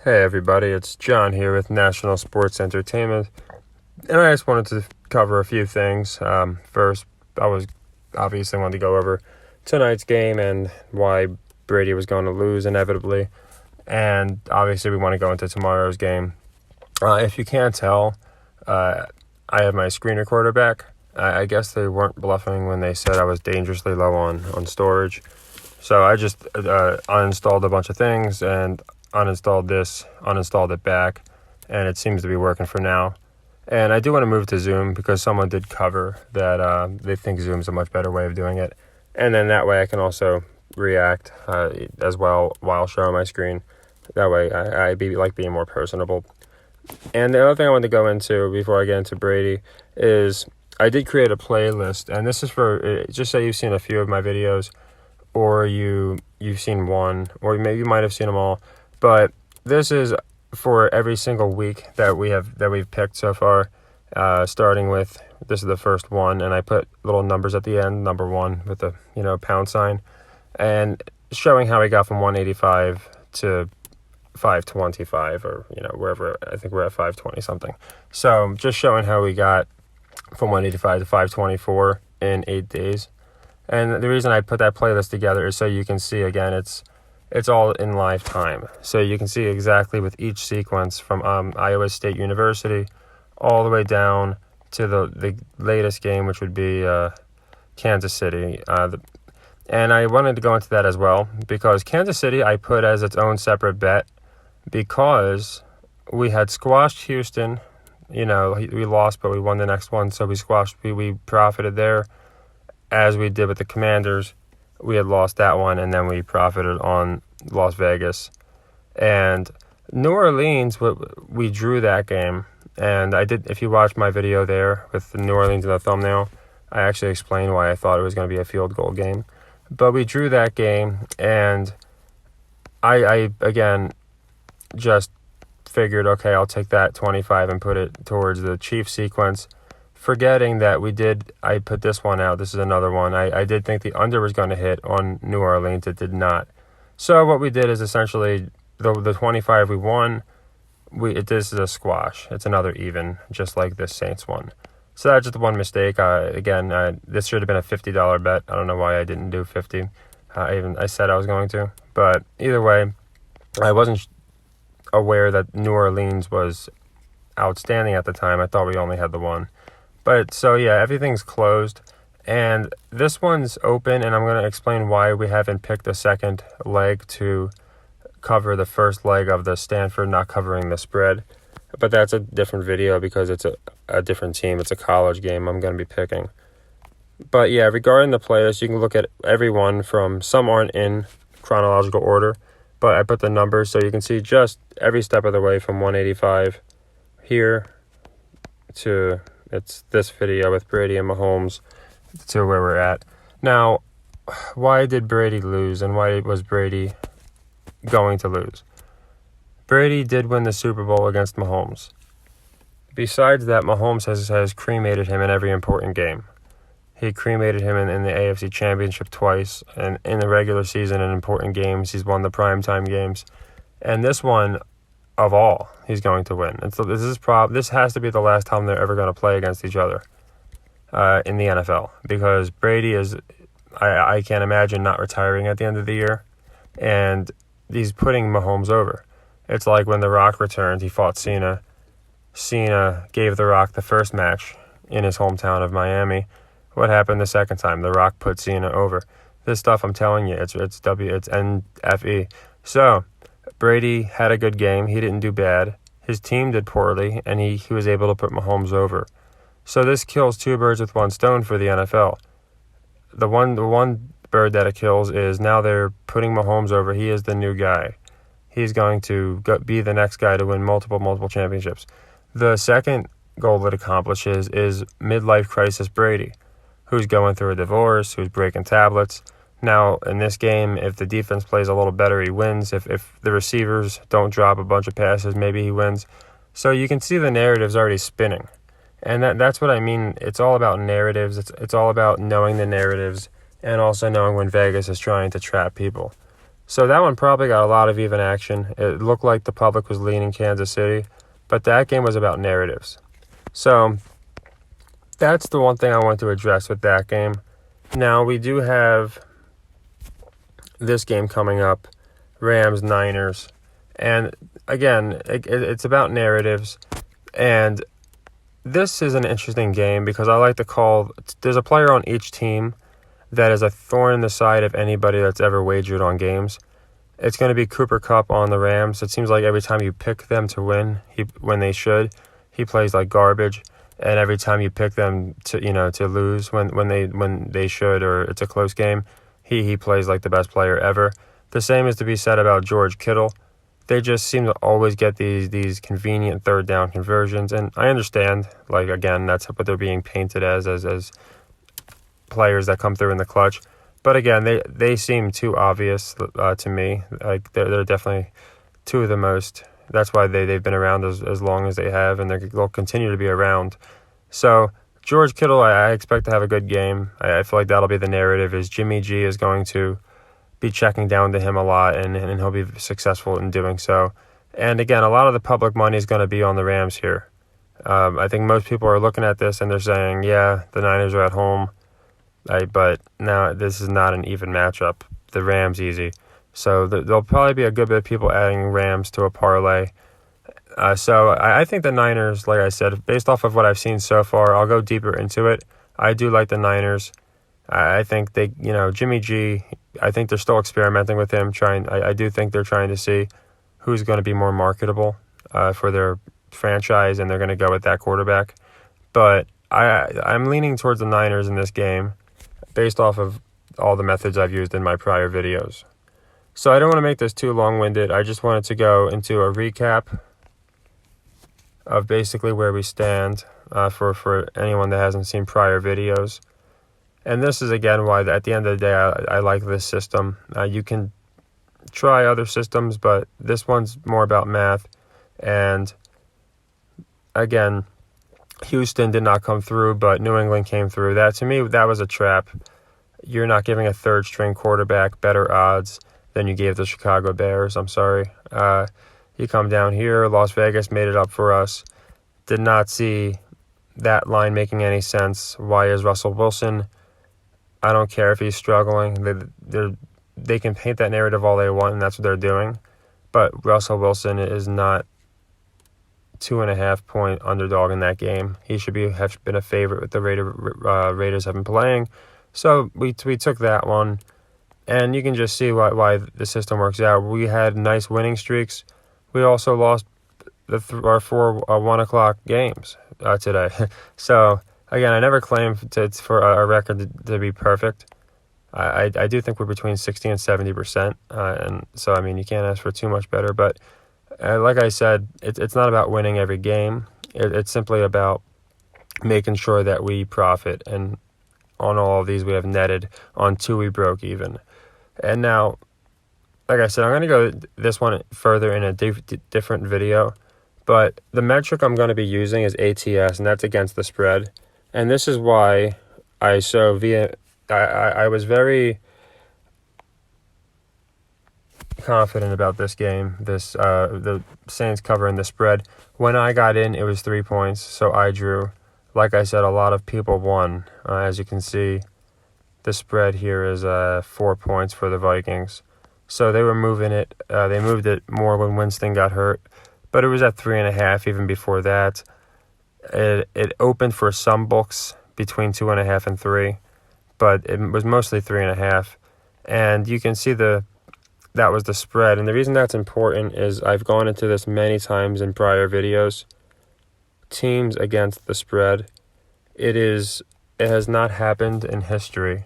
Hey everybody, it's John here with National Sports Entertainment, and I just wanted to cover a few things. First, I was obviously wanted to go over tonight's game and why Brady was going to lose inevitably, and obviously we want to go into tomorrow's game. If you can't tell, I have my screen recorder back. I guess they weren't bluffing when they said I was dangerously low on storage, so I just uninstalled a bunch of things and uninstalled it back, and it seems to be working for now. And I do want to move to Zoom because someone did cover that they think Zoom's a much better way of doing it, and then that way I can also react as well while showing my screen. That way I like being more personable. And the other thing I want to go into before I get into Brady is I did create a playlist, and this is for just say you've seen a few of my videos, or you've seen one, or maybe you might have seen them all. But this is for every single week that we've picked so far, starting with this is the first one, and I put little numbers at the end, number 1 with the pound sign, and showing how we got from 185 to 525, or wherever. I think we're at 520 something. So just showing how we got from 185 to 524 in 8 days. And the reason I put that playlist together is so you can see again it's all in live time. So you can see exactly with each sequence from Iowa State University all the way down to the latest game, which would be Kansas City. And I wanted to go into that as well because Kansas City I put as its own separate bet because we had squashed Houston. We lost, but we won the next one. So we profited there as we did with the Commanders. We had lost that one, and then we profited on Las Vegas. And New Orleans, we drew that game. And I did, if you watch my video there with the New Orleans in the thumbnail, I actually explained why I thought it was going to be a field goal game. But we drew that game, and I again, just figured, okay, I'll take that 25 and put it towards the Chiefs sequence. Forgetting that I put this one out. This is another one. I did think the under was going to hit on New Orleans. It did not. So what we did is essentially the 25 we won. This is a squash. It's another even, just like this Saints one. So that's just the one mistake. This should have been a $50 bet. I don't know why I didn't do 50. I said I was going to, but either way, I wasn't aware that New Orleans was outstanding at the time. I thought we only had the one. But so yeah, everything's closed, and this one's open, and I'm going to explain why we haven't picked a second leg to cover the first leg of the Stanford not covering the spread. But that's a different video because it's a different team. It's a college game I'm going to be picking. But yeah, regarding the players, you can look at everyone from some aren't in chronological order, but I put the numbers so you can see just every step of the way from 185 here to it's this video with Brady and Mahomes to where we're at. Now, why did Brady lose, and why was Brady going to lose? Brady did win the Super Bowl against Mahomes. Besides that, Mahomes has cremated him in every important game. He cremated him in the AFC Championship twice, and in the regular season in important games. He's won the primetime games. And this one, of all, he's going to win. And so this has to be the last time they're ever going to play against each other in the NFL, because Brady is, I can't imagine not retiring at the end of the year, and he's putting Mahomes over. It's like when The Rock returned, he fought Cena. Cena gave The Rock the first match in his hometown of Miami. What happened the second time? The Rock put Cena over. This stuff, I'm telling you, it's NFE. So Brady had a good game. He didn't do bad. His team did poorly, and he was able to put Mahomes over. So this kills two birds with one stone for the NFL. The one bird that it kills is now they're putting Mahomes over. He is the new guy. He's going to be the next guy to win multiple championships. The second goal it accomplishes is midlife crisis Brady, who's going through a divorce, who's breaking tablets. Now, in this game, if the defense plays a little better, he wins. If the receivers don't drop a bunch of passes, maybe he wins. So you can see the narrative's already spinning. And that's what I mean. It's all about narratives. It's all about knowing the narratives and also knowing when Vegas is trying to trap people. So that one probably got a lot of even action. It looked like the public was leaning Kansas City, but that game was about narratives. So that's the one thing I want to address with that game. Now, we do have this game coming up, Rams-Niners. And again, it's about narratives. And this is an interesting game because I like to call, there's a player on each team that is a thorn in the side of anybody that's ever wagered on games. It's going to be Cooper Kupp on the Rams. It seems like every time you pick them to win, when they should, he plays like garbage. And every time you pick them to lose when they should, or it's a close game, he plays like the best player ever. The same is to be said about George Kittle. They just seem to always get these convenient third down conversions, and I understand. Like, again, that's what they're being painted as players that come through in the clutch. But again, they seem too obvious to me. Like they're definitely two of the most. That's why they've been around as long as they have, and they'll continue to be around. So George Kittle, I expect to have a good game. I feel like that'll be the narrative. Is Jimmy G is going to be checking down to him a lot, and he'll be successful in doing so. And again, a lot of the public money is going to be on the Rams here. I think most people are looking at this and they're saying, yeah, the Niners are at home. But now this is not an even matchup. The Rams easy. So there'll probably be a good bit of people adding Rams to a parlay. So I think the Niners, like I said, based off of what I've seen so far, I'll go deeper into it. I do like the Niners. I think Jimmy G, I think they're still experimenting with him. I do think they're trying to see who's going to be more marketable for their franchise, and they're going to go with that quarterback. But I'm leaning towards the Niners in this game based off of all the methods I've used in my prior videos. So I don't want to make this too long-winded. I just wanted to go into a recap of basically where we stand for anyone that hasn't seen prior videos. And this is, again, why at the end of the day I like this system. You can try other systems, but this one's more about math. And, again, Houston did not come through, but New England came through. That, to me, that was a trap. You're not giving a third-string quarterback better odds than you gave the Chicago Bears. I'm sorry. You come down here, Las Vegas made it up for us. Did not see that line making any sense. Why is Russell Wilson? I don't care if he's struggling. They can paint that narrative all they want, and that's what they're doing. But Russell Wilson is not 2.5 point underdog in that game. He should have been a favorite with the Raiders have been playing. So we took that one, and you can just see why the system works out. We had nice winning streaks. We also lost our 4 1 o'clock games today. So again, I never claim for a record to be perfect. I do think we're between 60 and 70%, and so I mean you can't ask for too much better. But like I said, it's not about winning every game. It's simply about making sure that we profit. And on all of these, we have netted. On 2, we broke even. And now, like I said, I'm going to go this one further in a different video. But the metric I'm going to be using is ATS, and that's against the spread. And this is why I was very confident about this game. The Saints covering the spread. When I got in, it was 3 points, so I drew. Like I said, a lot of people won. As you can see, the spread here is 4 points for the Vikings. So they were moving it. They moved it more when Winston got hurt, but it was at 3.5 even before that. It opened for some books between 2.5 and 3, but it was mostly 3.5. And you can see that was the spread. And the reason that's important is I've gone into this many times in prior videos. Teams against the spread. It has not happened in history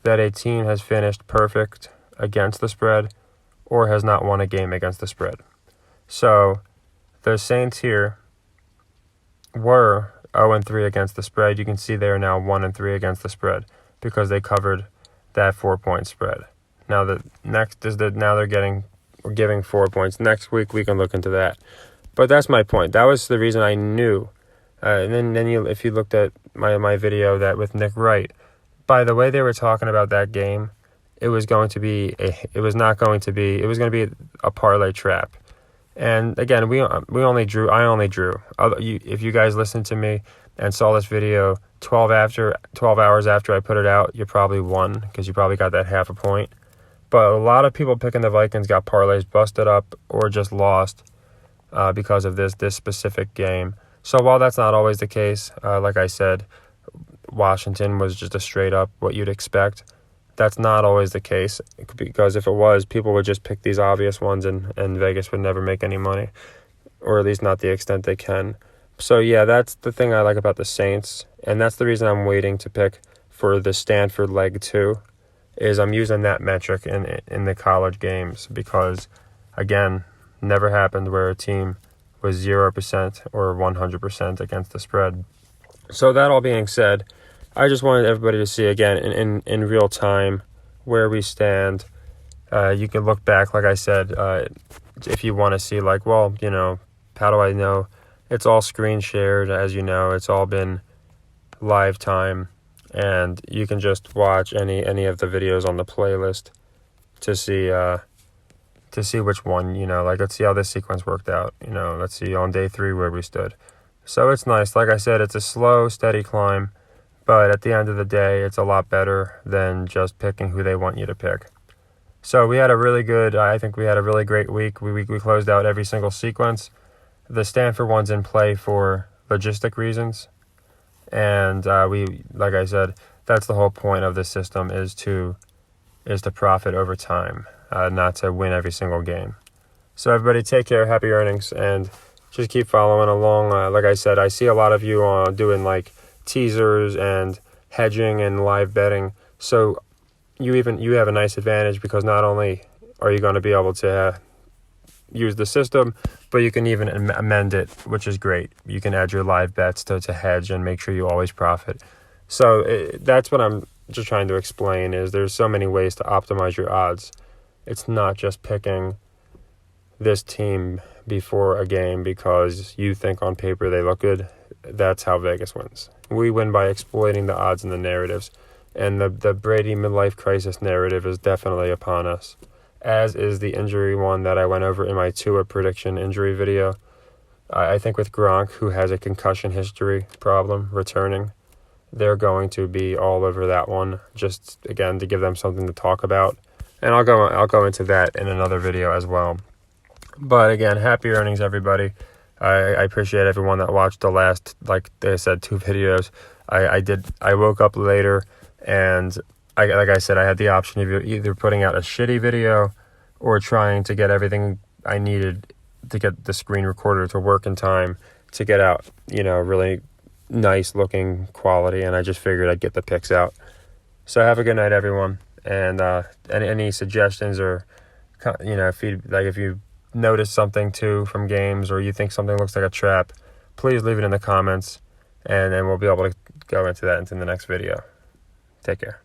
that a team has finished perfect against the spread or has not won a game against the spread. So the Saints here were 0-3 against the spread. You can see they are now 1-3 against the spread because they covered that 4 point spread. Now we're giving 4 points. Next week we can look into that. But that's my point. That was the reason I knew. And then if you looked at my video that with Nick Wright, by the way they were talking about that game, it was going to be it was going to be a parlay trap. And again, I only drew. If you guys listened to me and saw this video 12 hours after I put it out, you probably won because you probably got that half a point. But a lot of people picking the Vikings got parlays busted up or just lost because of this specific game. So while that's not always the case, like I said, Washington was just a straight up what you'd expect. That's not always the case, because if it was, people would just pick these obvious ones and Vegas would never make any money, or at least not the extent they can. So yeah, that's the thing I like about the Saints, and that's the reason I'm waiting to pick for the Stanford leg 2, is I'm using that metric in the college games, because again, never happened where a team was 0% or 100% against the spread. So that all being said, I just wanted everybody to see again in real time where we stand. You can look back, like I said, if you want to see, like, well, how do I know? It's all screen shared, as you know. It's all been live time, and you can just watch any of the videos on the playlist to see which one, like, let's see how this sequence worked out. Let's see on day 3 where we stood. So it's nice. Like I said, it's a slow, steady climb. But at the end of the day, it's a lot better than just picking who they want you to pick. So I think we had a really great week. We closed out every single sequence. The Stanford one's in play for logistic reasons. And like I said, that's the whole point of this system, is to profit over time, not to win every single game. So everybody, take care, happy earnings, and just keep following along. Like I said, I see a lot of you doing like teasers and hedging and live betting. So you have a nice advantage, because not only are you going to be able to use the system, but you can even amend it, which is great. You can add your live bets to hedge and make sure you always profit. So that's what I'm just trying to explain, is there's so many ways to optimize your odds. It's not just picking this team before a game because you think on paper they look good. That's how Vegas wins. We win by exploiting the odds and the narratives. And the Brady midlife crisis narrative is definitely upon us, as is the injury one that I went over in my Tua prediction injury video. I think with Gronk, who has a concussion history problem returning, they're going to be all over that one, just, again, to give them something to talk about. And I'll go into that in another video as well. But again, happy earnings, everybody. I appreciate everyone that watched the last, like I said, 2 videos. I woke up later, and like I said, I had the option of either putting out a shitty video or trying to get everything I needed to get the screen recorder to work in time to get out, really nice looking quality. And I just figured I'd get the pics out. So have a good night, everyone. And any suggestions or, feedback, if you notice something too from games, or you think something looks like a trap, please leave it in the comments, and then we'll be able to go into that into the next video. Take care.